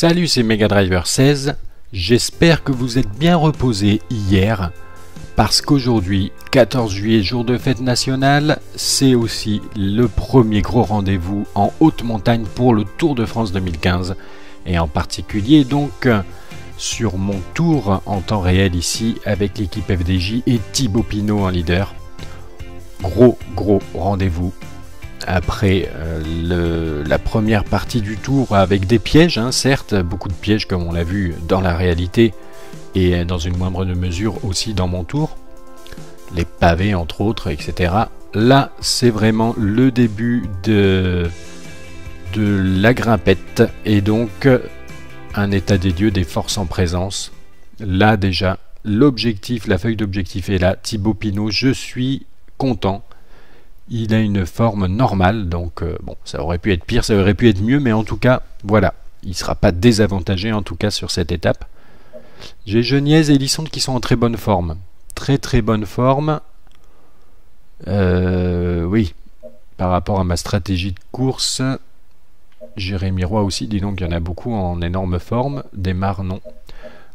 Salut, c'est Megadriver 16, j'espère que vous êtes bien reposés hier, parce qu'aujourd'hui, 14 juillet, jour de fête nationale, c'est aussi le premier gros rendez-vous en haute montagne pour le Tour de France 2015, et en particulier donc sur mon tour en temps réel ici avec l'équipe FDJ et Thibaut Pinot en leader. Gros rendez-vous. Après la première partie du tour avec des pièges, hein, certes, beaucoup de pièges comme on l'a vu dans la réalité et dans une moindre mesure aussi dans mon tour, les pavés entre autres, etc. Là, c'est vraiment le début de la grimpette et donc un état des lieux des forces en présence. Là déjà, l'objectif, la feuille d'objectif est là. Thibaut Pinot, je suis content. Il a une forme normale, donc bon, ça aurait pu être pire, ça aurait pu être mieux, mais en tout cas, voilà, il ne sera pas désavantagé en tout cas sur cette étape. J'ai Geniez et Lissonde qui sont en très bonne forme. Très bonne forme. Oui, par rapport à ma stratégie de course, Jérémy Roy aussi, dis donc, il y en a beaucoup en énorme forme. Desmar, non.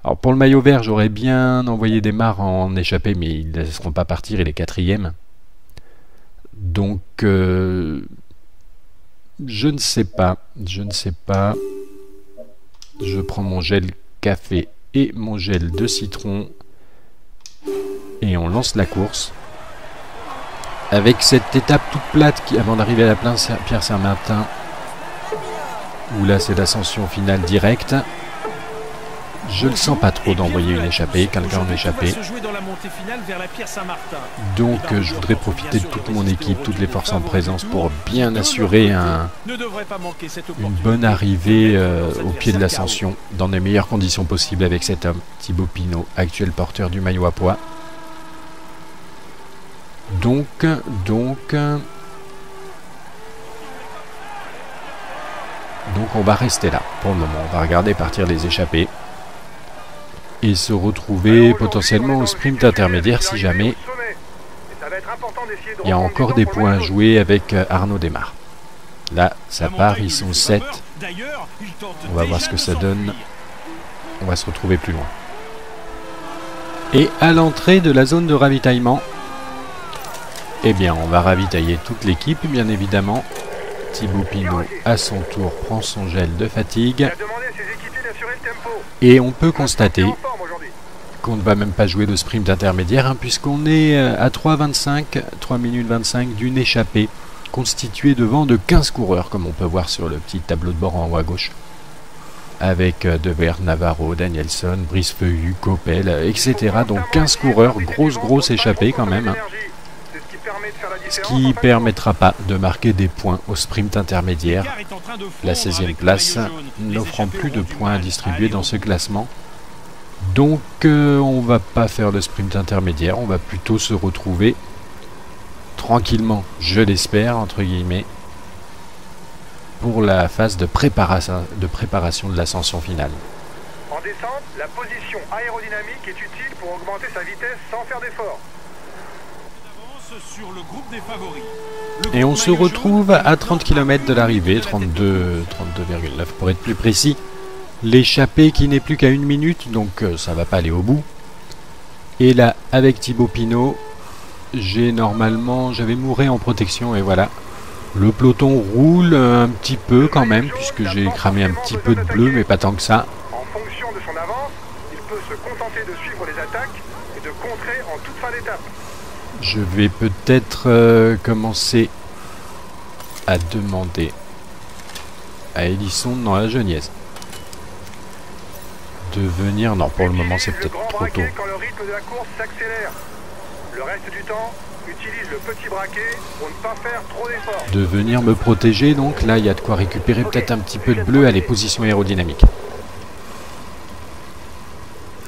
Alors pour le maillot vert, j'aurais bien envoyé Desmar en échappée, mais ils ne laisseront pas partir, il est 4e. Donc, je ne sais pas. Je prends mon gel café et mon gel de citron et on lance la course. Avec cette étape toute plate avant d'arriver à la place Pierre Saint-Martin, où là c'est l'ascension finale directe. Je ne sens pas trop d'envoyer une échappée, quelqu'un en échappée. Donc je voudrais profiter de toute mon équipe, toutes les forces en présence pour bien assurer une bonne arrivée au pied de l'ascension dans les meilleures conditions possibles avec cet homme, Thibaut Pinot, actuel porteur du maillot à pois. Donc on va rester là pour le moment, on va regarder partir les échappées. Et se retrouver potentiellement au sprint intermédiaire si jamais il y a encore des points à jouer avec Arnaud Desmar. Là, ça part, ils sont 7. On va voir ce que ça donne. On va se retrouver plus loin. Et à l'entrée de la zone de ravitaillement, eh bien, on va ravitailler toute l'équipe, bien évidemment. Thibaut Pinot, à son tour, prend son gel de fatigue. Et on peut constater qu'on ne va même pas jouer de sprint intermédiaire, hein, puisqu'on est à 3 minutes 25 d'une échappée constituée devant de 15 coureurs, comme on peut voir sur le petit tableau de bord en haut à gauche. Avec Devers, Navarro, Danielson, Brice Feuillu, Coppel, etc. Donc 15 coureurs, grosse échappée quand même. Hein. Ce qui ne permettra pas de marquer des points au sprint intermédiaire. La 16e place n'offrant plus de points à distribuer dans ce classement. Donc on va pas faire le sprint intermédiaire, on va plutôt se retrouver tranquillement, je l'espère, entre guillemets, pour la phase de préparation de l'ascension finale. En descente, la position aérodynamique est utile pour augmenter sa vitesse sans faire d'effort. Sur le groupe des favoris. Et on se retrouve à 30 km de l'arrivée, 32,9 pour être plus précis. L'échappée qui n'est plus qu'à 1 minute, donc ça va pas aller au bout. Et là, avec Thibaut Pinot, j'avais mouré en protection et voilà. Le peloton roule un petit peu quand même, puisque j'ai cramé un petit peu de bleu, mais pas tant que ça. En fonction de son avance, il peut se contenter de suivre les attaques et de contrer en toute fin d'étape. Je vais peut-être commencer à demander à Elisson, non, à Geniez, de venir. Non, pour le moment, c'est peut-être trop tôt. Quand le rythme de la course s'accélère. Le reste du temps, utilise le petit braquet pour ne pas faire trop d'efforts. De venir me protéger, donc là, il y a de quoi récupérer peut-être un petit peu de bleu à les positions aérodynamiques.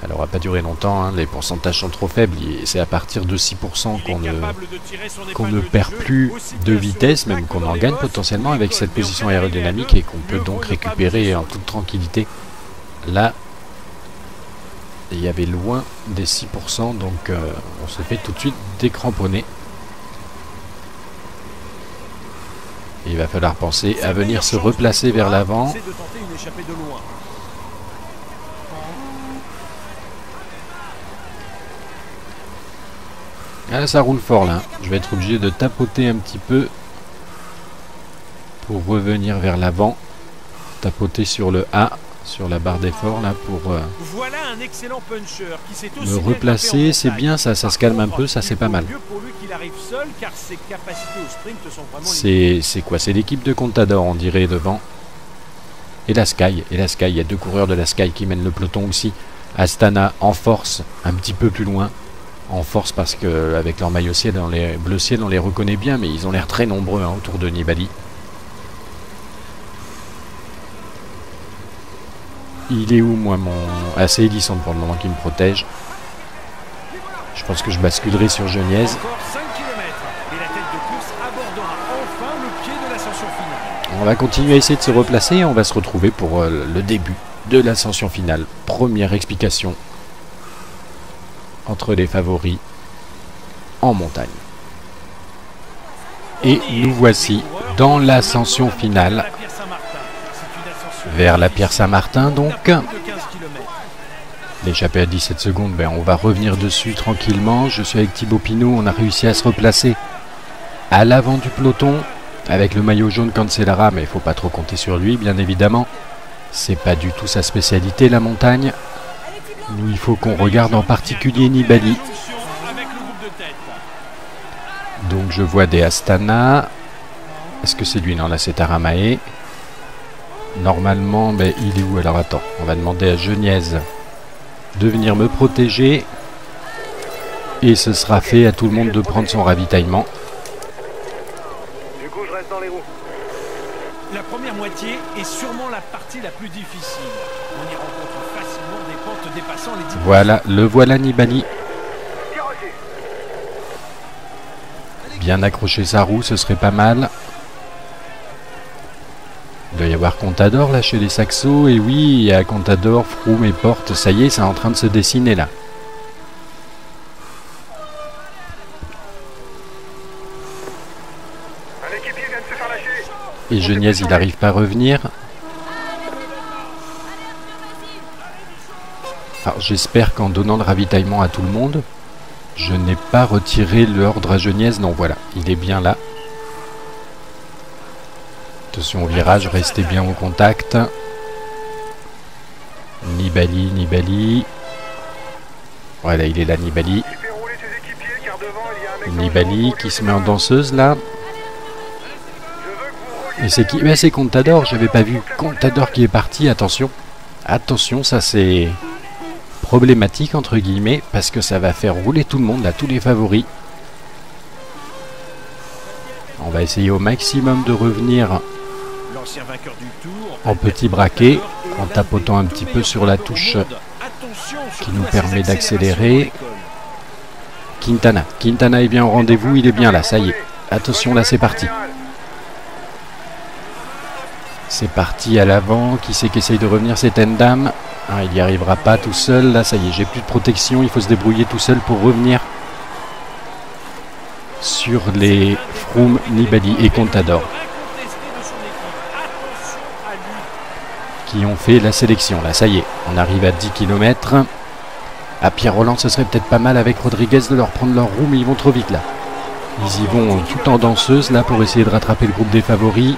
Alors, on va pas durer longtemps, hein, les pourcentages sont trop faibles, c'est à partir de 6% qu'on ne perd plus de vitesse, même qu'on en gagne potentiellement avec cette position aérodynamique et qu'on peut donc récupérer en toute tranquillité. Là, il y avait loin des 6%, donc on se fait tout de suite décramponner. Et il va falloir penser à venir se replacer vers l'avant. Ah, ça roule fort là. Je vais être obligé de tapoter un petit peu pour revenir vers l'avant. Tapoter sur le A, sur la barre d'effort là pour Voilà un excellent puncher qui s'est aussi me bien replacer. tapé en C'est montagne. bien ça, ça se calme un peu, ça c'est pas mal. Mieux pour lui qu'il arrive seul car ses capacités au sprint sont vraiment limitées. C'est quoi? C'est l'équipe de Contador, on dirait, devant. Et la Sky, il y a 2 coureurs de la Sky qui mènent le peloton aussi. Astana en force, un petit peu plus loin. En force parce que avec leur maillot ciel, bleu ciel, on les reconnaît bien, mais ils ont l'air très nombreux hein, autour de Nibali. Il est où moi mon... Ah, c'est Edison pour le moment qui me protège. Je pense que je basculerai sur Geniez. Encore 5 km et la tête de course abordera enfin le pied de l'ascension finale. On va continuer à essayer de se replacer et on va se retrouver pour le début de l'ascension finale. Première explication entre les favoris en montagne. Et nous voici dans l'ascension finale vers la Pierre Saint-Martin donc. L'échappée à 17 secondes, ben on va revenir dessus tranquillement. Je suis avec Thibaut Pinot, on a réussi à se replacer à l'avant du peloton avec le maillot jaune Cancellara, mais il ne faut pas trop compter sur lui bien évidemment. C'est pas du tout sa spécialité la montagne. Nous il faut qu'on regarde en particulier Nibali. Donc je vois des Astana. Est-ce que c'est lui? Non, là c'est Aramae. Normalement, ben, il est où? Alors attends, on va demander à Geniez de venir me protéger. Et ce sera fait à tout le monde de prendre son ravitaillement. Du coup, je reste dans les roues. La première moitié est sûrement la partie la plus difficile. On y rencontre facilement des pentes dépassant les 10. Voilà, le voilà Nibali. Tire aussi. Bien accrocher sa roue, ce serait pas mal. Il doit y avoir Contador là chez les Saxos. Et oui, il y a Contador, Froome et Porte. Ça y est, c'est en train de se dessiner là. Un équipier vient de se faire lâcher. Et Geniez, il n'arrive pas à revenir. Alors j'espère qu'en donnant le ravitaillement à tout le monde, je n'ai pas retiré l'ordre à Geniez. Non, voilà, il est bien là. Attention au virage, restez bien au contact. Nibali. Voilà, il est là, Nibali. Il fait rouler ses équipiers car devant il y a un mec. Nibali qui se met en danseuse là. Je veux que vous Et c'est qui? Mais c'est Contador, j'avais pas vu. Contador qui est parti, attention. Attention, ça c'est problématique entre guillemets parce que ça va faire rouler tout le monde là, tous les favoris. On va essayer au maximum de revenir L'ancien vainqueur du tour, en petit braquet, en tapotant un petit peu sur la touche qui nous permet d'accélérer. Quintana est bien au rendez-vous, il est bien là, ça y est. Attention, là c'est parti. C'est parti à l'avant, qui c'est qui essaye de revenir? C'est Endam. Ah, il n'y arrivera pas tout seul, là ça y est, j'ai plus de protection, il faut se débrouiller tout seul pour revenir sur les Froome, Nibali et Contador qui ont fait la sélection. Là ça y est, on arrive à 10 km. À Pierre-Roland, ce serait peut-être pas mal avec Rodriguez de leur prendre leur roue, mais ils vont trop vite là. Ils y vont tout en danseuse là pour essayer de rattraper le groupe des favoris.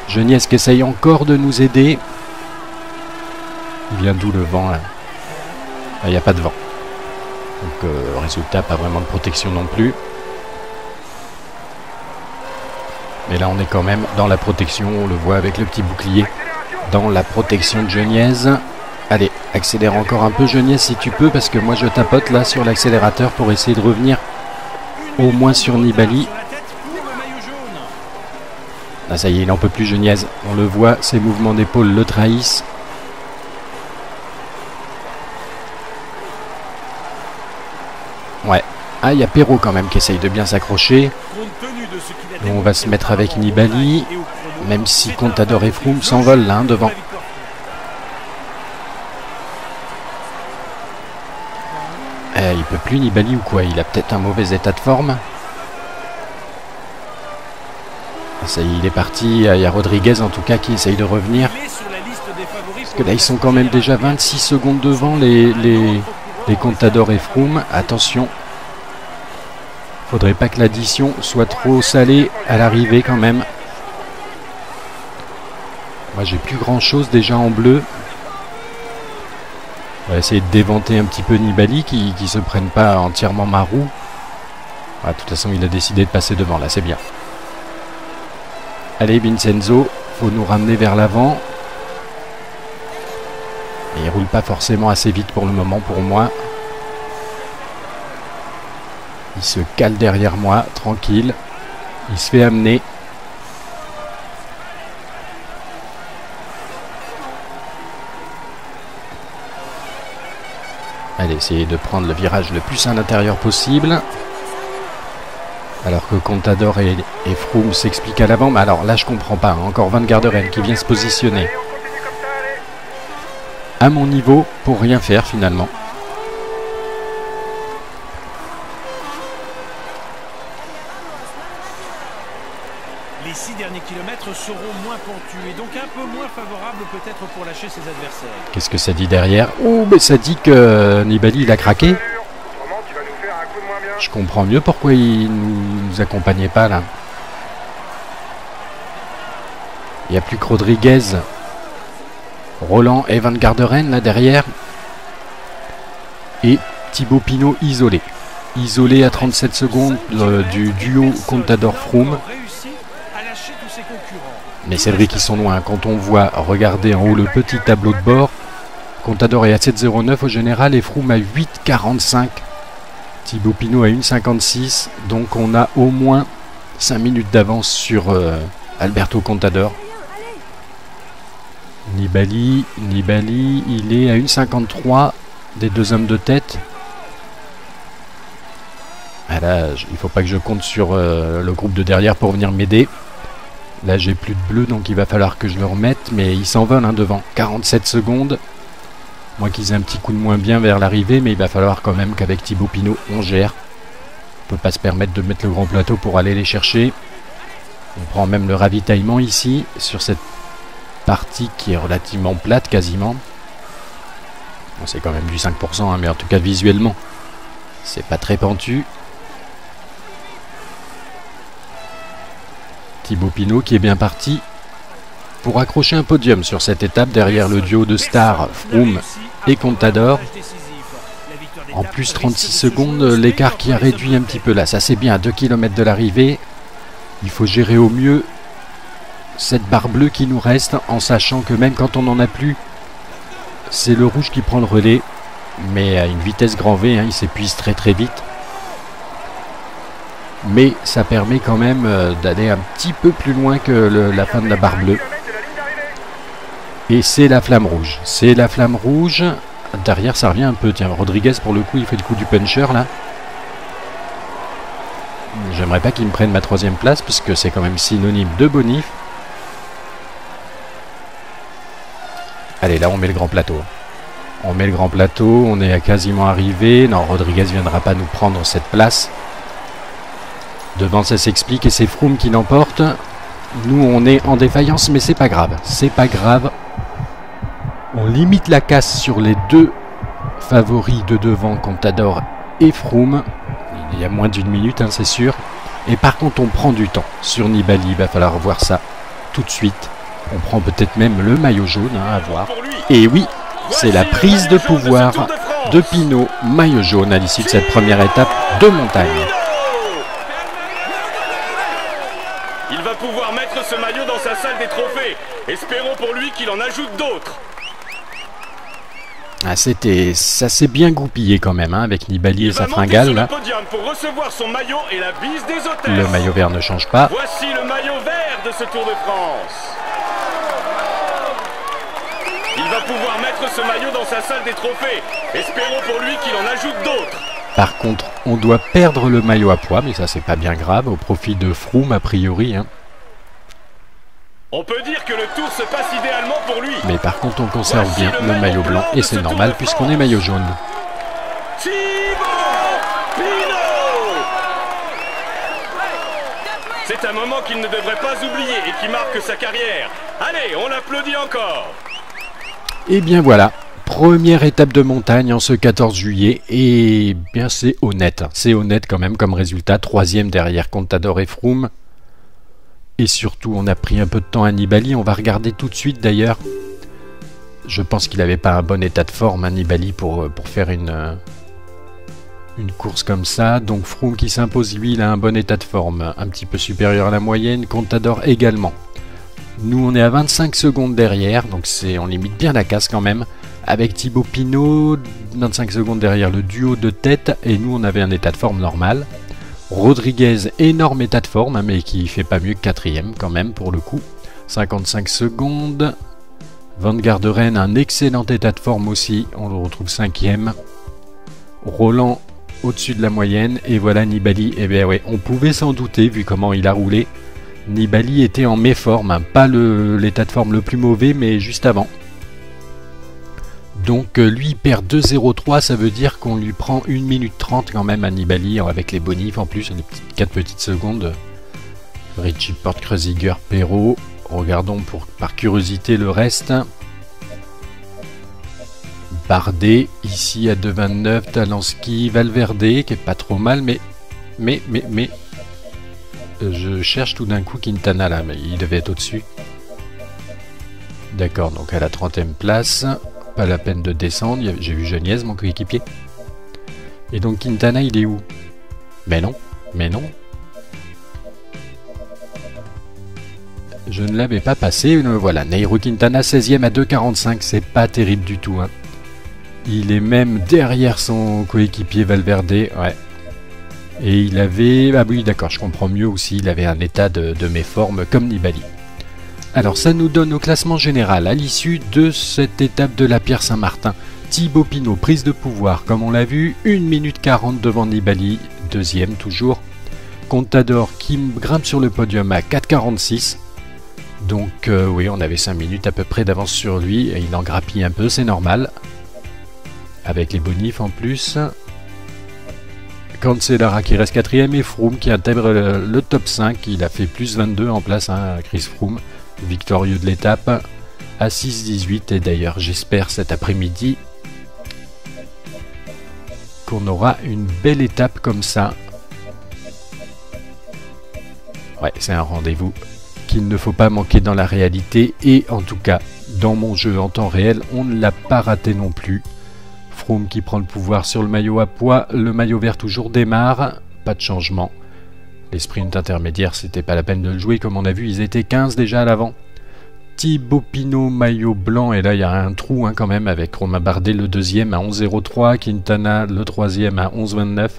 Geniez qui essaye encore de nous aider. Il vient d'où le vent là? Il n'y a pas de vent. Donc résultat, pas vraiment de protection non plus. Mais là on est quand même dans la protection, on le voit avec le petit bouclier. Dans la protection de Geniez. Allez, accélère encore un peu Geniez si tu peux, parce que moi je tapote là sur l'accélérateur pour essayer de revenir au moins sur Nibali. Là ça y est, il n'en peut plus Geniez. On le voit, ses mouvements d'épaule le trahissent. Ouais. Ah, il y a Perrault quand même qui essaye de bien s'accrocher. On va se mettre avec Nibali, même si Contador et Froome s'envolent là, devant. Il peut plus Nibali ou quoi? Il a peut-être un mauvais état de forme. Ça y est, il est parti. Il y a Rodriguez en tout cas qui essaye de revenir. Parce que là, ils sont quand même déjà 26 secondes devant les Contador et Froome. Attention. Faudrait pas que l'addition soit trop salée à l'arrivée quand même. Moi j'ai plus grand chose déjà en bleu. On va essayer de déventer un petit peu Nibali qui se prenne pas entièrement ma roue. Ah, de toute façon il a décidé de passer devant là, c'est bien. Allez Vincenzo, faut nous ramener vers l'avant. Et il roule pas forcément assez vite pour le moment pour moi. Il se cale derrière moi, tranquille. Il se fait amener. Allez, essayez de prendre le virage le plus à l'intérieur possible. Alors que Contador et Froome s'expliquent à l'avant. Mais alors là, je comprends pas. Encore Van Garderen qui vient se positionner à mon niveau pour rien faire finalement. Les 6 derniers kilomètres seront moins pentus et donc un peu moins favorables peut-être pour lâcher ses adversaires. Qu'est-ce que ça dit derrière? Oh, mais ça dit que Nibali il a craqué. Je comprends mieux pourquoi il nous accompagnait pas là. Il n'y a plus que Rodriguez, Roland et Van Garderen là derrière. Et Thibaut Pinot isolé. Isolé à 37 secondes du duo Contador-Froome. Mais c'est vrai qu'ils sont loin. Quand on voit, regardez en haut le petit tableau de bord, Contador est à 7,09 au général et Froome à 8,45. Thibaut Pinot à 1,56. Donc on a au moins 5 minutes d'avance sur Alberto Contador. Nibali, il est à 1,53 des deux hommes de tête. Ah là, il faut pas que je compte sur le groupe de derrière pour venir m'aider. Là j'ai plus de bleu donc il va falloir que je le remette. Mais il s'envole hein, devant. 47 secondes. Moi qu'ils aient un petit coup de moins bien vers l'arrivée. Mais il va falloir quand même qu'avec Thibaut Pinot on gère. On peut pas se permettre de mettre le grand plateau pour aller les chercher. On prend même le ravitaillement ici. Sur cette partie qui est relativement plate quasiment. Bon, c'est quand même du 5% hein, mais en tout cas visuellement c'est pas très pentu. Thibaut Pinot qui est bien parti pour accrocher un podium sur cette étape derrière le duo de stars Froome et Contador. En plus 36 secondes, l'écart qui a réduit un petit peu là, ça c'est bien à 2 km de l'arrivée. Il faut gérer au mieux cette barre bleue qui nous reste en sachant que même quand on n'en a plus, c'est le rouge qui prend le relais. Mais à une vitesse grand V, hein, il s'épuise très très vite. Mais ça permet quand même d'aller un petit peu plus loin que la fin de la barre bleue. Et c'est la flamme rouge. C'est la flamme rouge. Derrière ça revient un peu. Tiens, Rodriguez pour le coup il fait le coup du puncher là. J'aimerais pas qu'il me prenne ma 3e place puisque c'est quand même synonyme de bonif. Allez là on met le grand plateau. On met le grand plateau, on est quasiment arrivé. Non, Rodriguez viendra pas nous prendre cette place. Devant ça s'explique et c'est Froome qui l'emporte. Nous on est en défaillance mais c'est pas grave. C'est pas grave. On limite la casse sur les deux favoris de devant, Contador et Froome. Il y a moins d'une minute hein, c'est sûr. Et par contre on prend du temps sur Nibali. Il va falloir voir ça tout de suite. On prend peut-être même le maillot jaune hein, à voir. Et oui, c'est la prise de pouvoir de Pinot, maillot jaune à l'issue de cette première étape de montagne. Il va pouvoir mettre ce maillot dans sa salle des trophées. Espérons pour lui qu'il en ajoute d'autres. Ah, ça s'est bien goupillé quand même hein, avec Nibali et sa fringale là. Pour recevoir son maillot et la bise des hôtesses. Le maillot vert ne change pas. Voici le maillot vert de ce Tour de France. Il va pouvoir mettre ce maillot dans sa salle des trophées. Espérons pour lui qu'il en ajoute d'autres. Par contre, on doit perdre le maillot à pois, mais ça c'est pas bien grave, au profit de Froome a priori. Hein. On peut dire que le tour se passe idéalement pour lui. Mais par contre, on conserve bien le maillot blanc et c'est normal puisqu'on est maillot jaune. Thibaut Pinot. C'est un moment qu'il ne devrait pas oublier et qui marque sa carrière. Allez, on l'applaudit encore. Et bien voilà, Première étape de montagne en ce 14 juillet et bien c'est honnête quand même comme résultat, 3e derrière Contador et Froome. Et surtout on a pris un peu de temps à Nibali, on va regarder tout de suite d'ailleurs. Je pense qu'il n'avait pas un bon état de forme Nibali pour faire une course comme ça. Donc Froome qui s'impose, lui il a un bon état de forme, un petit peu supérieur à la moyenne, Contador également. Nous on est à 25 secondes derrière, donc on limite bien la casse quand même. Avec Thibaut Pinot, 25 secondes derrière le duo de tête, et nous on avait un état de forme normal. Rodriguez, énorme état de forme, mais qui fait pas mieux que 4e quand même pour le coup. 55 secondes. Van Garderen, un excellent état de forme aussi, on le retrouve 5e. Roland au-dessus de la moyenne, et voilà Nibali, et bien ouais, on pouvait s'en douter vu comment il a roulé. Nibali était en méforme, hein, pas l'état de forme le plus mauvais, mais juste avant. Donc lui il perd 2,03, ça veut dire qu'on lui prend 1 minute 30 quand même à Nibali, avec les bonifs en plus, les 4 petites secondes. Richie Porte, Kreuziger, Perrault. Regardons par curiosité le reste. Bardet, ici à 2,29, Talansky, Valverde, qui est pas trop mal, mais je cherche tout d'un coup Quintana là, mais il devait être au-dessus. D'accord, donc à la 30e place. Pas la peine de descendre, j'ai vu Geniez, mon coéquipier. Et donc Quintana, il est où? Mais non. Je ne l'avais pas passé, voilà. Nairo Quintana, 16e à 2,45, c'est pas terrible du tout. Hein. Il est même derrière son coéquipier Valverde, ouais. Et il avait... Ah oui, d'accord, je comprends mieux aussi, il avait un état de méforme comme Nibali. Alors ça nous donne au classement général à l'issue de cette étape de la Pierre Saint-Martin. Thibaut Pinot, prise de pouvoir comme on l'a vu, 1 minute 40 devant Nibali, 2e toujours. Contador qui grimpe sur le podium à 4,46. Donc oui, on avait 5 minutes à peu près d'avance sur lui, et il en grappille un peu, c'est normal. Avec les bonifs en plus. Cancellara qui reste 4e et Froome qui intègre le top 5, il a fait plus 22 en place, hein, Chris Froome. Victorieux de l'étape à 6,18 et d'ailleurs j'espère cet après-midi qu'on aura une belle étape comme ça. Ouais, c'est un rendez-vous qu'il ne faut pas manquer dans la réalité et en tout cas dans mon jeu en temps réel on ne l'a pas raté non plus. Froome qui prend le pouvoir sur le maillot à poids, le maillot vert toujours démarre, pas de changement. Les sprints intermédiaires, c'était pas la peine de le jouer, comme on a vu, ils étaient 15 déjà à l'avant. Thibaut Pinot, maillot blanc, et là il y a un trou hein, quand même, avec Romain Bardet le 2e à 11,03, Quintana le 3e à 11,29.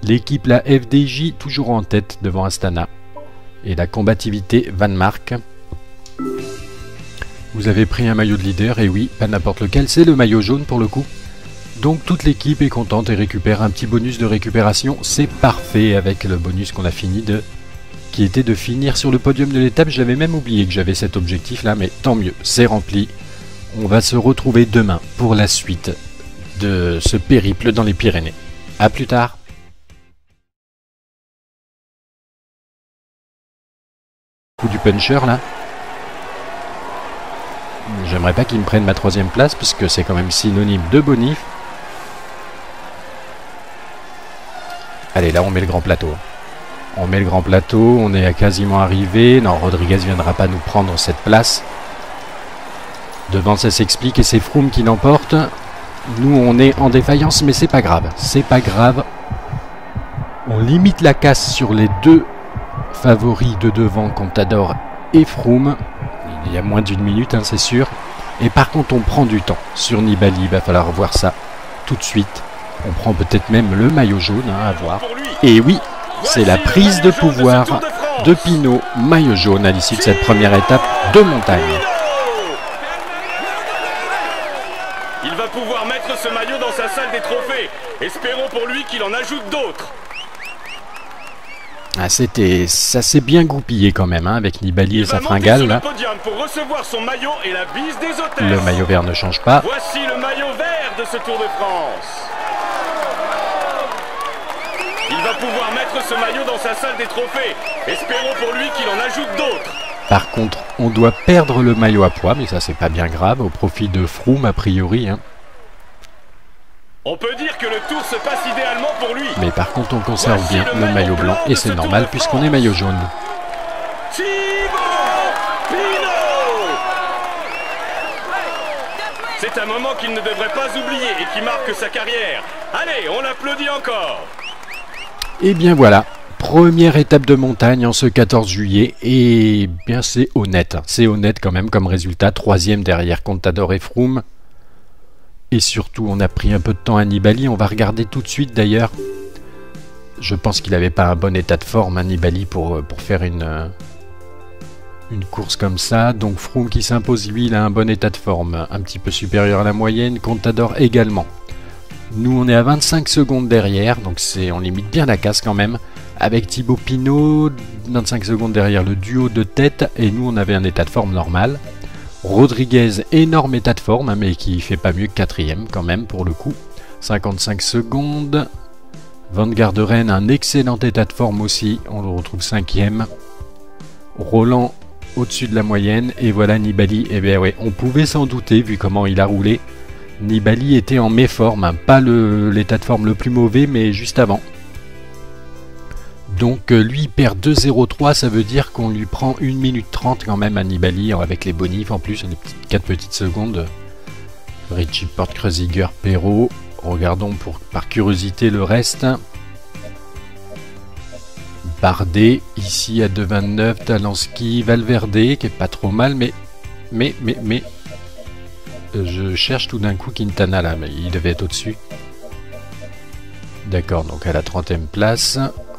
L'équipe, la FDJ, toujours en tête devant Astana. Et la combativité, Van Mark. Vous avez pris un maillot de leader, et oui, pas n'importe lequel, c'est le maillot jaune pour le coup. Donc toute l'équipe est contente et récupère un petit bonus de récupération, c'est parfait avec le bonus qu'on a fini qui était de finir sur le podium de l'étape. J'avais même oublié que j'avais cet objectif là, mais tant mieux, c'est rempli. On va se retrouver demain pour la suite de ce périple dans les Pyrénées. A plus tard. Coup du puncher là. J'aimerais pas qu'il me prenne ma 3e place parce que c'est quand même synonyme de bonif. Allez, là on met le grand plateau. On met le grand plateau, on est quasiment arrivé. Non, Rodriguez viendra pas nous prendre cette place. Devant, ça s'explique et c'est Froome qui l'emporte. Nous, on est en défaillance, mais c'est pas grave. C'est pas grave. On limite la casse sur les deux favoris de devant, Contador et Froome. Il y a moins d'1 minute, hein, c'est sûr. Et par contre, on prend du temps. Sur Nibali, il va falloir voir ça tout de suite. On prend peut-être même le maillot jaune, hein, à voir. Et oui, c'est la prise de pouvoir de Pinot, maillot jaune à l'issue de cette première étape de montagne. Il va pouvoir mettre ce maillot dans sa salle des trophées. Espérons pour lui qu'il en ajoute d'autres. Ah, ça s'est bien goupillé quand même, hein, avec Nibali et sa fringale là. Pour recevoir son maillot et la bise des hôtesses. Le maillot vert ne change pas. Voici le maillot vert de ce Tour de France. Il va pouvoir mettre ce maillot dans sa salle des trophées. Espérons pour lui qu'il en ajoute d'autres. Par contre, on doit perdre le maillot à pois, mais ça c'est pas bien grave, au profit de Froome a priori. Hein. On peut dire que le tour se passe idéalement pour lui. Mais par contre, on conserve bien le maillot blanc, et c'est normal puisqu'on est maillot jaune. Thibaut Pinot! C'est un moment qu'il ne devrait pas oublier et qui marque sa carrière. Allez, on l'applaudit encore. Et bien voilà. Première étape de montagne en ce 14 juillet, et bien c'est honnête quand même comme résultat, 3e derrière Contador et Froome. Et surtout on a pris un peu de temps à Nibali, on va regarder tout de suite d'ailleurs. Je pense qu'il n'avait pas un bon état de forme Nibali pour faire une course comme ça, donc Froome qui s'impose, lui il a un bon état de forme, un petit peu supérieur à la moyenne, Contador également. Nous on est à 25 secondes derrière, donc on limite bien la casse quand même. Avec Thibaut Pinot, 25 secondes derrière le duo de tête, et nous on avait un état de forme normal. Rodriguez, énorme état de forme, hein, mais qui fait pas mieux que 4e quand même pour le coup. 55 secondes. Van Garderen, un excellent état de forme aussi, on le retrouve 5e. Roland au-dessus de la moyenne, et voilà Nibali, et bien ouais, on pouvait s'en douter vu comment il a roulé. Nibali était en méforme, hein, pas l'état de forme le plus mauvais, mais juste avant. Donc lui il perd 2,03, ça veut dire qu'on lui prend 1 minute 30 quand même à Nibali, avec les bonifs en plus, les 4 petites secondes. Richie Porte, Kreuziger, Perrault. Regardons par curiosité le reste. Bardet, ici à 2,29, Talansky, Valverde, qui est pas trop mal, mais je cherche tout d'un coup Quintana là, mais il devait être au-dessus. D'accord, donc à la 30e place.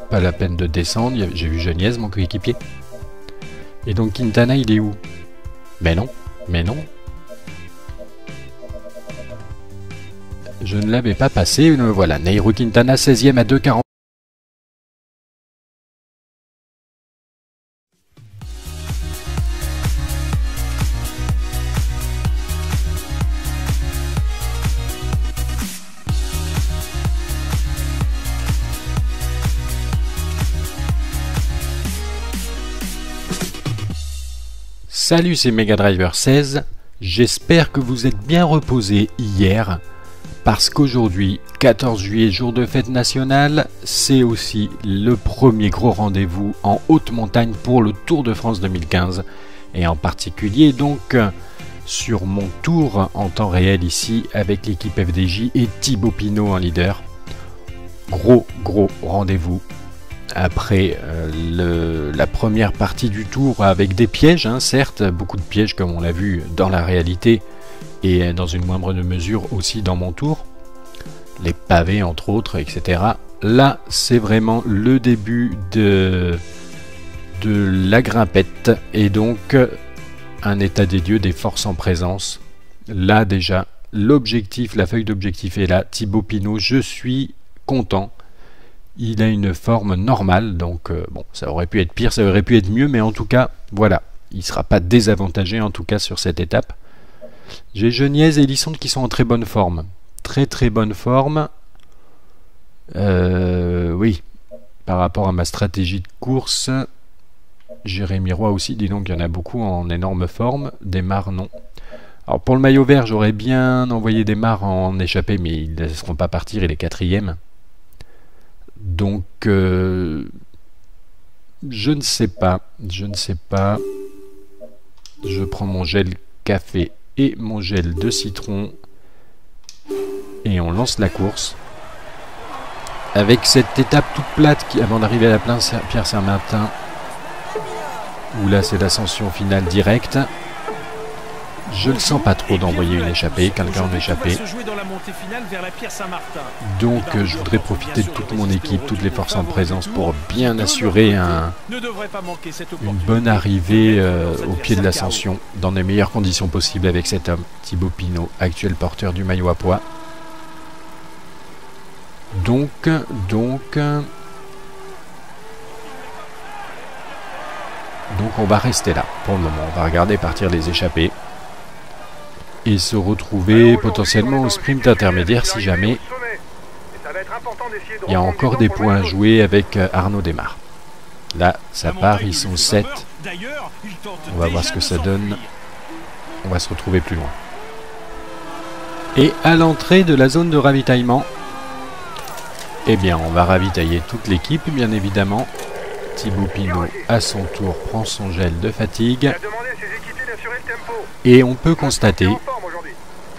Pas la peine de descendre, j'ai vu Geniez, mon coéquipier. Et donc Quintana, il est où? Mais non. Je ne l'avais pas passé, voilà. Nairo Quintana, 16e à 2,40. Salut, c'est Mega Driver 16, j'espère que vous êtes bien reposés hier, parce qu'aujourd'hui, 14 juillet, jour de fête nationale, c'est aussi le premier gros rendez-vous en haute montagne pour le Tour de France 2015, et en particulier donc sur mon tour en temps réel ici avec l'équipe FDJ et Thibaut Pinot en leader. Gros rendez-vous. Après la première partie du tour avec des pièges, hein, certes, beaucoup de pièges comme on l'a vu dans la réalité et dans une moindre mesure aussi dans mon tour, les pavés entre autres, etc. Là, c'est vraiment le début de la grimpette et donc un état des lieux des forces en présence. Là déjà, l'objectif, la feuille d'objectif est là. Thibaut Pinot, je suis content. Il a une forme normale, donc bon, ça aurait pu être pire, ça aurait pu être mieux, mais en tout cas, voilà, il ne sera pas désavantagé en tout cas sur cette étape. J'ai Geniez et Lissonde qui sont en très bonne forme. Très bonne forme. Oui, par rapport à ma stratégie de course. Jérémy Roy aussi, dis donc, il y en a beaucoup en énorme forme. Desmar, non. Alors pour le maillot vert, j'aurais bien envoyé Desmar en échappée, mais ils ne laisseront pas partir, il est 4e. Donc, je ne sais pas. Je prends mon gel café et mon gel de citron et on lance la course. Avec cette étape toute plate avant d'arriver à la place Pierre-Saint-Martin, où là c'est l'ascension finale directe. Je le sens pas trop d'envoyer une échappée, quelqu'un en échappée. Donc je voudrais profiter de toute mon équipe, toutes les forces en présence pour bien assurer une bonne arrivée au pied de l'ascension dans les meilleures conditions possibles avec cet homme, Thibaut Pinot, actuel porteur du maillot à pois. Donc on va rester là pour le moment, on va regarder partir les échappées. Et se retrouver potentiellement au sprint intermédiaire si jamais il y a encore des points à jouer avec Arnaud Desmar. Là, ça part, ils sont 7. On va voir ce que ça donne. On va se retrouver plus loin. Et à l'entrée de la zone de ravitaillement, eh bien, on va ravitailler toute l'équipe, bien évidemment. Thibaut Pinot, à son tour, prend son gel de fatigue. Et on peut constater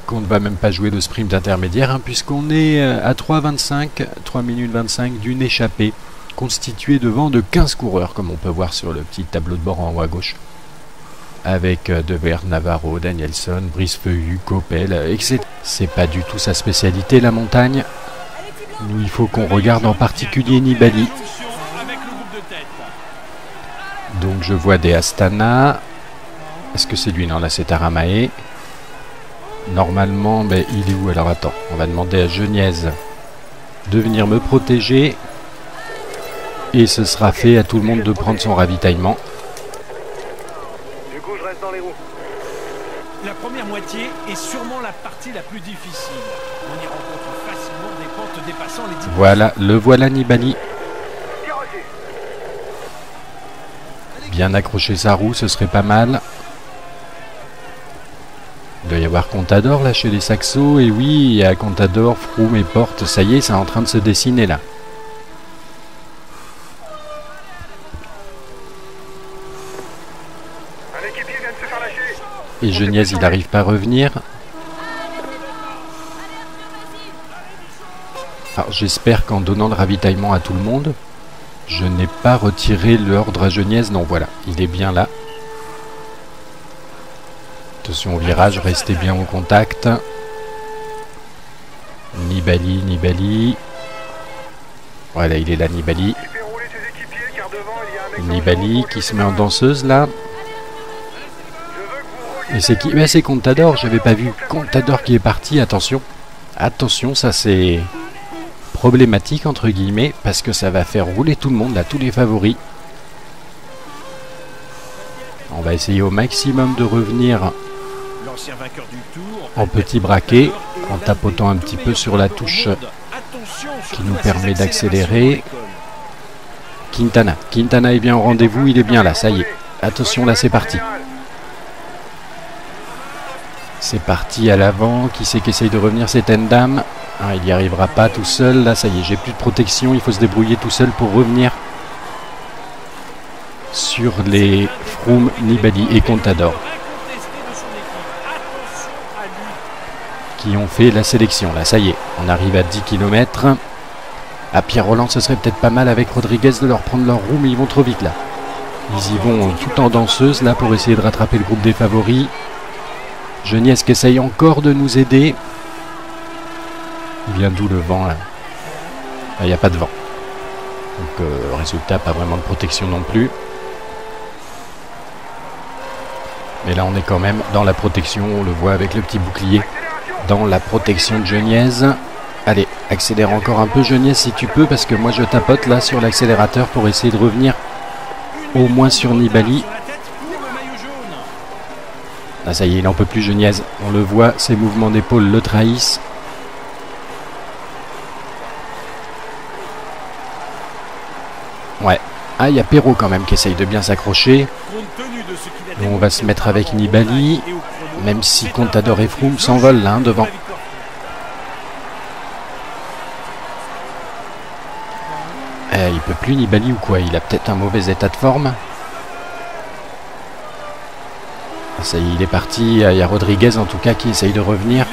qu'on ne va même pas jouer de sprint intermédiaire, hein, puisqu'on est à 3,25, 3 minutes 25 d'une échappée, constituée de vent de 15 coureurs, comme on peut voir sur le petit tableau de bord en haut à gauche. Avec Devers, Navarro, Danielson, Brice-Feuillu, Coppel, etc. C'est pas du tout sa spécialité, la montagne. Nous, il faut qu'on regarde en particulier Nibali. Donc je vois des Astana. Est-ce que c'est lui? Non, là c'est Aramae. Normalement, ben, il est où? Alors attends, on va demander à Geniez de venir me protéger. Et ce sera fait à tout le monde de prendre son ravitaillement. La première moitié est sûrement la partie la plus difficile. On y rencontre facilement des pentes dépassant les 10. Voilà, le voilà Nibali. Bien accrocher sa roue, ce serait pas mal. Il doit y avoir Contador là chez les Saxos. Et oui, il y a Contador, Froome et Porte. Ça y est, c'est en train de se dessiner là. Et Geniez, il n'arrive pas à revenir. Alors j'espère qu'en donnant le ravitaillement à tout le monde, je n'ai pas retiré l'ordre à Geniez. Non, voilà, il est bien là. Attention au virage, restez bien au contact. Nibali, Nibali. Voilà, il est là, Nibali. Nibali qui se met en danseuse là. Et c'est qui? Mais c'est Contador, j'avais pas vu Contador qui est parti, attention. Attention, ça c'est problématique entre guillemets, parce que ça va faire rouler tout le monde, là, tous les favoris. On va essayer au maximum de revenir en petit braquet, en tapotant un petit peu sur la touche qui nous permet d'accélérer. Quintana. Quintana est bien au rendez-vous, il est bien là, ça y est. Attention, là c'est parti. C'est parti à l'avant. Qui c'est qui essaye de revenir? C'est Endam. Ah, il n'y arrivera pas tout seul. Là, ça y est, j'ai plus de protection. Il faut se débrouiller tout seul pour revenir sur les Froome, Nibali et Contador qui ont fait la sélection. Là, ça y est, on arrive à 10 km. À Pierre Rolland, ce serait peut-être pas mal avec Rodriguez de leur prendre leur roue, mais ils vont trop vite là. Ils y vont tout en danseuse là pour essayer de rattraper le groupe des favoris. Geniez qui essaye encore de nous aider. Il vient d'où le vent là? Il n'y a pas de vent. Donc résultat, pas vraiment de protection non plus. Mais là on est quand même dans la protection, on le voit avec le petit bouclier. Dans la protection de Geniez. Allez, accélère encore un peu Geniez si tu peux, parce que moi je tapote là sur l'accélérateur pour essayer de revenir au moins sur Nibali. Ah ça y est, il n'en peut plus Geniez, on le voit, ses mouvements d'épaule le trahissent. Ouais, ah il y a Perrault quand même qui essaye de bien s'accrocher. On va se mettre avec Nibali, même si Contador et Froome s'envolent là, hein, devant. Il peut plus Nibali ou quoi? Il a peut-être un mauvais état de forme. Ça y est, il est parti. Il y a Rodriguez en tout cas qui essaye de revenir.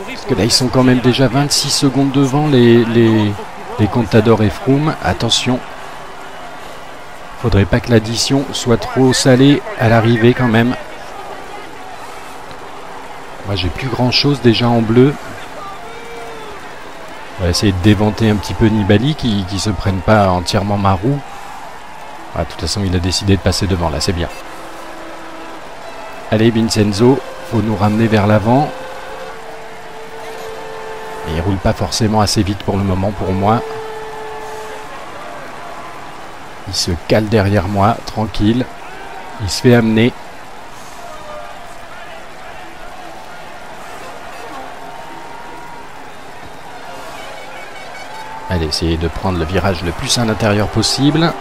Parce que là ils sont quand même déjà 26 secondes devant les Contador et Froome. Attention. Faudrait pas que l'addition soit trop salée à l'arrivée quand même. Moi j'ai plus grand chose déjà en bleu. On va essayer de déventer un petit peu Nibali qui se prenne pas entièrement ma roue. Ah, de toute façon il a décidé de passer devant là, c'est bien. Allez Vincenzo, faut nous ramener vers l'avant. Et il roule pas forcément assez vite pour le moment pour moi. Il se cale derrière moi, tranquille. Il se fait amener. Allez, essayez de prendre le virage le plus à l'intérieur possible.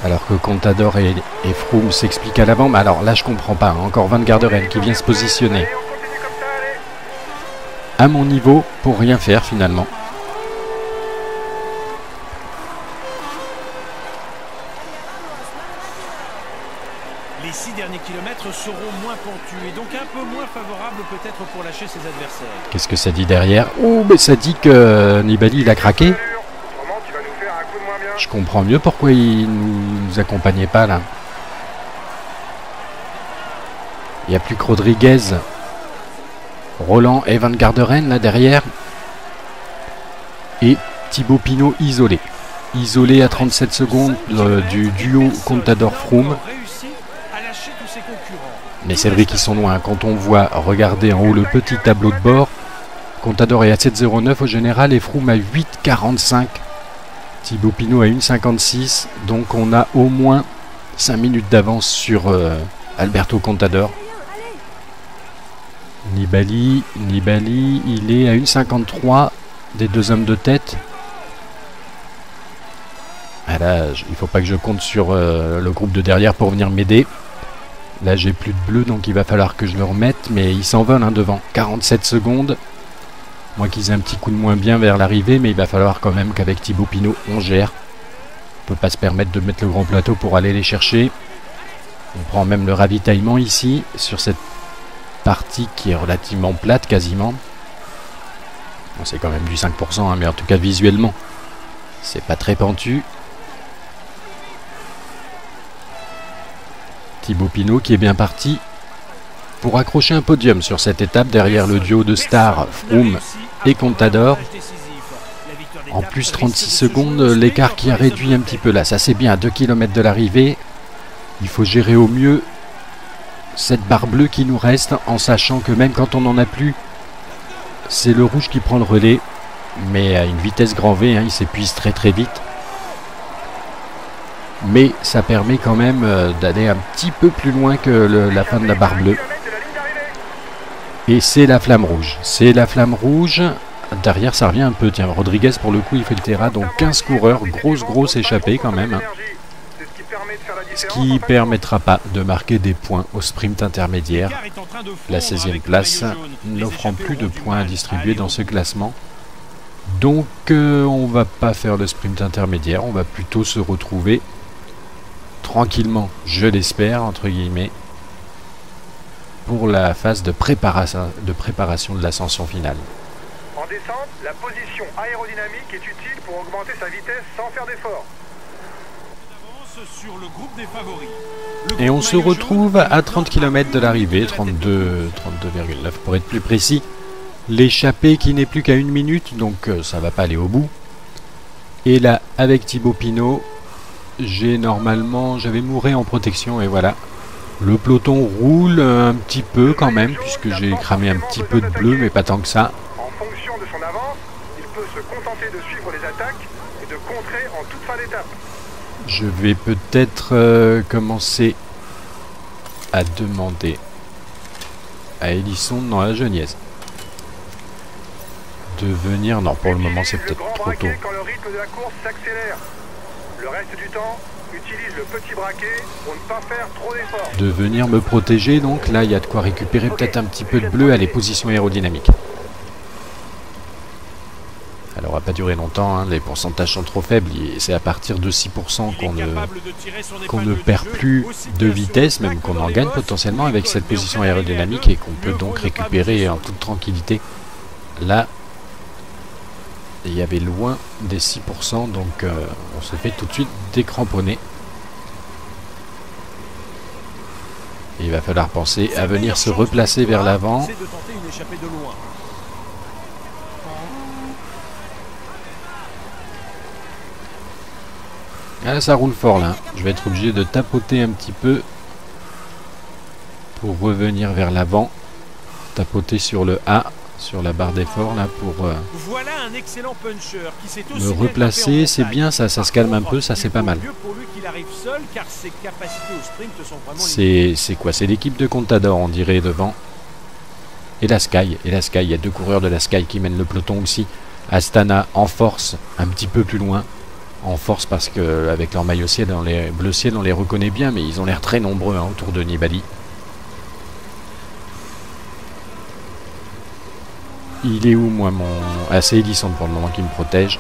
Alors que Contador et Froome s'expliquent à l'avant. Mais alors là, je comprends pas. Encore Van Garderen qui vient se positionner Allez, on continue comme ça, allez. à mon niveau pour rien faire finalement. Les 6 derniers kilomètres seront moins pentus et donc un peu moins favorables peut-être pour lâcher ses adversaires. Qu'est-ce que ça dit derrière? Oh, mais ça dit que Nibali il a craqué. Autrement, tu vas nous faire un coup de moins bien. Je comprends mieux pourquoi il nous accompagnait pas là. Il n'y a plus que Rodriguez, Roland et Van Garderen là derrière. Et Thibaut Pinot isolé. Isolé à 37 secondes du duo Contador-Froome. Mais c'est vrai qu'ils sont loin. Quand on voit, regardez en haut le petit tableau de bord, Contador est à 7,09 au général et Froome à 8,45. Thibaut Pinot à 1,56. Donc on a au moins 5 minutes d'avance sur Alberto Contador. Nibali, il est à 1,53 des deux hommes de tête. Ah là, il faut pas que je compte sur le groupe de derrière pour venir m'aider. Là, j'ai plus de bleu, donc il va falloir que je le remette. Mais il s'envole hein, devant. 47 secondes. Moi qu'ils aient un petit coup de moins bien vers l'arrivée, mais il va falloir quand même qu'avec Thibaut Pinot, on gère. On peut pas se permettre de mettre le grand plateau pour aller les chercher. On prend même le ravitaillement ici, sur cette partie qui est relativement plate quasiment. Bon, c'est quand même du 5%, hein, mais en tout cas visuellement, c'est pas très pentu. Thibaut Pinot qui est bien parti pour accrocher un podium sur cette étape derrière le duo de stars Froome et Contador. En plus 36 secondes, l'écart qui a réduit un petit peu là. Ça c'est bien à 2 km de l'arrivée. Il faut gérer au mieux cette barre bleue qui nous reste en sachant que même quand on n'en a plus, c'est le rouge qui prend le relais. Mais à une vitesse grand V, hein, il s'épuise très très vite. Mais ça permet quand même d'aller un petit peu plus loin que la fin de la barre bleue. Et c'est la flamme rouge. C'est la flamme rouge. Derrière, ça revient un peu. Tiens, Rodriguez, pour le coup, il fait le terrain. Donc 15 coureurs. Grosse échappée quand même. Ce qui permettra pas de marquer des points au sprint intermédiaire. La 16e place n'offrant plus de points à distribuer dans ce classement. Donc on va pas faire le sprint intermédiaire. On va plutôt se retrouver tranquillement, je l'espère, entre guillemets, pour la phase de préparation de l'ascension finale. En descente, la position aérodynamique est utile pour augmenter sa vitesse sans faire d'effort. Et on se retrouve à 30 km de l'arrivée, 32,9 pour être plus précis. L'échappée qui n'est plus qu'à 1 minute, donc ça va pas aller au bout. Et là, avec Thibaut Pinot, j'avais mouré en protection et voilà. Le peloton roule un petit peu quand même, puisque j'ai cramé un petit peu de bleu, mais pas tant que ça. En fonction de son avance, il peut se contenter de suivre les attaques et de contrer en toute fin d'étape. Je vais peut-être commencer à demander à Hélisson, non à Geniez, de venir. Non, pour le moment c'est peut-être trop tôt. Quand le rythme de la course s'accélère. Le reste du temps, utilise le petit braquet pour ne pas faire trop d'efforts. De venir me protéger, donc là il y a de quoi récupérer peut-être un petit peu de bleu à les positions aérodynamiques. Alors on va pas durer longtemps, hein, les pourcentages sont trop faibles, c'est à partir de 6% qu'on ne perd plus de vitesse, même qu'on en gagne potentiellement avec cette position aérodynamique et qu'on peut donc récupérer en toute tranquillité. Là, il y avait loin des 6%, donc on se fait tout de suite décramponner. Il va falloir penser à venir se replacer vers l'avant. Ah, ça roule fort là. Je vais être obligé de tapoter un petit peu pour revenir vers l'avant. Tapoter sur le A, sur la barre d'effort là pour voilà un excellent puncher qui s'est me replacer. C'est bien ça, ça se calme un peu, ça c'est pas mal. C'est quoi? C'est l'équipe de Contador on dirait devant. Et la Sky, il y a deux coureurs de la Sky qui mènent le peloton aussi. Astana en force un petit peu plus loin. en force parce que avec leur maillot ciel, bleu ciel, on les reconnaît bien, mais ils ont l'air très nombreux hein, autour de Nibali. Il est où moi mon... Ah c'est Elisson pour le moment qui me protège.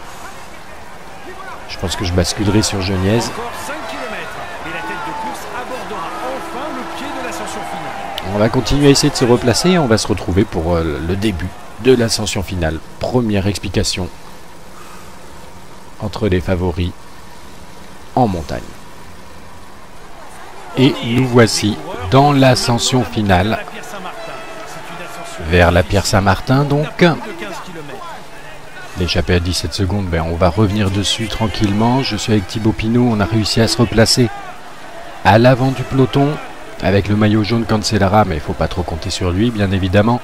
Je pense que je basculerai sur Geniez. Encore 5 km et la tête de course abordera enfin le pied de l'ascension finale. On va continuer à essayer de se replacer et on va se retrouver pour le début de l'ascension finale. Première explication entre les favoris en montagne. Et nous voici dans l'ascension finale vers la Pierre Saint-Martin donc. L'échappée à 17 secondes, ben on va revenir dessus tranquillement. Je suis avec Thibaut Pinot, on a réussi à se replacer à l'avant du peloton avec le maillot jaune Cancellara, mais il ne faut pas trop compter sur lui bien évidemment.